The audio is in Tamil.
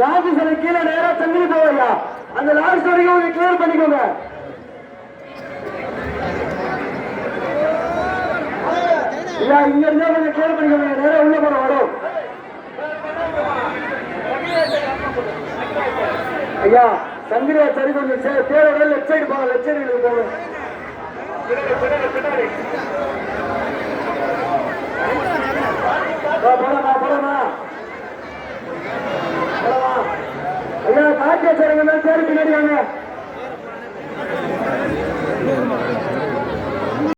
காந்தி சிலை கீழே நேரா தண்ணி போவையா அந்த லாஸ்ட் வரைக்கும் கிளியர் பண்ணிக்கோங்க. ஐயா இங்க இருந்தா கொஞ்சம் கிளியர் பண்ணிக்கோங்க. நேரா உள்ள போற வரும். ஐயா சந்திரியா சரி கொஞ்சம் தேவை லெஃப்ட் சைடு போங்க. லெஃப்ட் சைடு போங்க. போடமா போடமா ஐயா காட்டிய சரிங்க தேடி பின்னாடி வாங்க.